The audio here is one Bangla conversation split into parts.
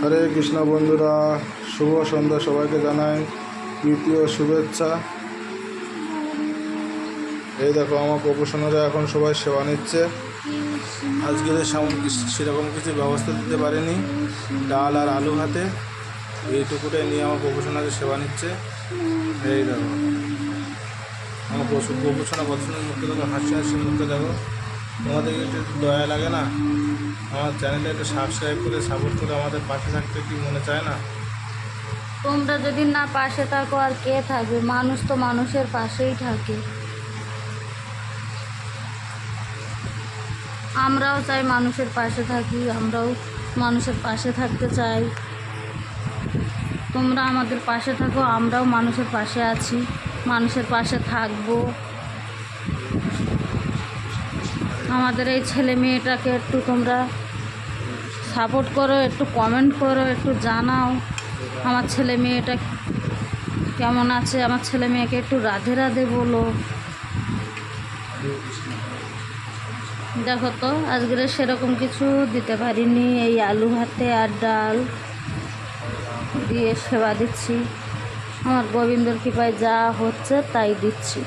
হরে কৃষ্ণ বন্ধুরা, শুভ সন্ধ্যা। সবাইকে জানাই প্রীতি ও শুভেচ্ছা। এই দেখো আমার প্রফেশনালরা এখন সবাই সেবা নিচ্ছে। আজকে সেরকম কিছু ব্যবস্থা দিতে পারেনি, ডাল আর আলু ভাতে এইটুকুটাই নিয়ে আমার প্রফেশনালের সেবা নিচ্ছে। এই দেখো আমার প্রফেশনাল কত সুন্দর মুখে দেখো, হাসি হাসি মুখে দেখো। তোমাদেরকে একটু দয়া লাগে না? আমার চ্যানেলটা একটু সাবস্ক্রাইব করে সাপোর্ট করে আমাদের পাশে থাকতে কি মনে চায় না? তোমরা যদি না পাশে থাকো আর কে থাকবে? মানুষ তো মানুষের পাশেই থাকে। আমরাও চাই মানুষের পাশে থাকি, আমরাও মানুষের পাশে থাকতে চাই। তোমরা আমাদের পাশে থাকো, আমরাও মানুষের পাশে আছি, মানুষের পাশে থাকবো। আমাদের এই ছেলে মেয়েটাকে একটু তোমরা সাপোর্ট করো, একটু কমেন্ট করো, একটু জানাও আমার ছেলে মেয়েটা কেমন আছে। আমার ছেলে মেয়েকে একটু রাধে রাধে বলো। দেখো তো আজকের সেরকম কিছু দিতে পারিনি, এই আলু ভাতে আর ডাল দিয়ে সেবা দিচ্ছি। আমার গোবিন্দর কৃপায় যা হচ্ছে তাই দিচ্ছি,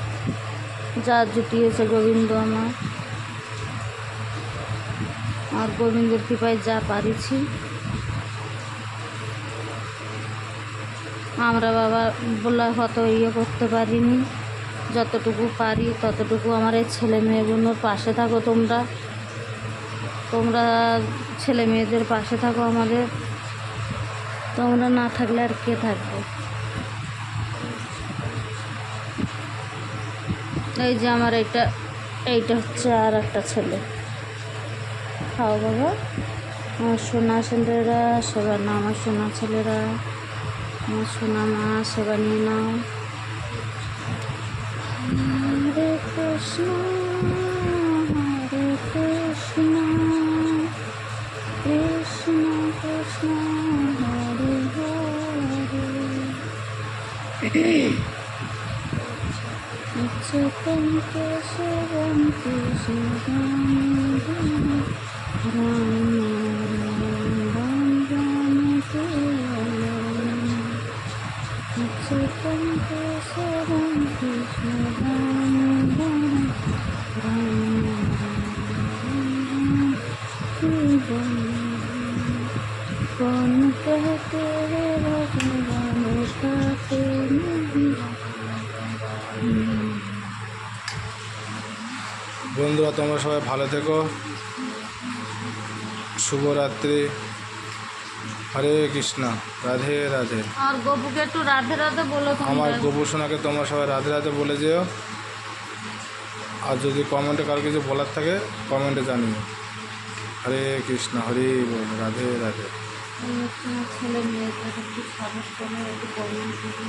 যা জুটিয়েছে গোবিন্দ আমার গোবিন্দর কৃপায় যা পারিছি। আমরা বাবা বলে হয়তো করতে পারিনি, যতটুকু পারি ততটুকু আমার এই ছেলে মেয়েগুলোর পাশে থাকো। তোমরা ছেলে মেয়েদের পাশে থাকো আমাদের। তোমরা না থাকলে আর কে থাকবে? এই যে আমার এইটা হচ্ছে আর একটা ছেলে। খাও বাবা, আমার সোনা ছেলেরা সেবা না, আমার সোনা ছেলেরা, আমার সোনা মা সেবা নিয়ে নাও। হরে কৃষ্ণ হরে কৃষ্ণ কৃষ্ণ কৃষ্ণ হরে হরে। চিত্তং কেশবং কেশবং রাম রাম রাম কেবলম। চিত্তং কেশবং কেশবং রাম রাম কেবলম। कौन कहते हैं भगवान कहते नहीं। বন্ধুরা, তোমরা সবাই ভালো থেকো। শুভরাত্রি। হরে কৃষ্ণ, রাধে রাধে। আর গপুকে একটু রাধে রাধে বলো। আমার গপু সোনাকে তোমরা সবাই রাধে রাধে বলে যেও। আর যদি কমেন্টে কারো কিছু বলার থাকে কমেন্টে জানিও। হরে কৃষ্ণ, হরে বল, রাধে রাধে। ছেলে মেয়েদের একটু সাপোর্ট করো, একটু কমেন্ট করো।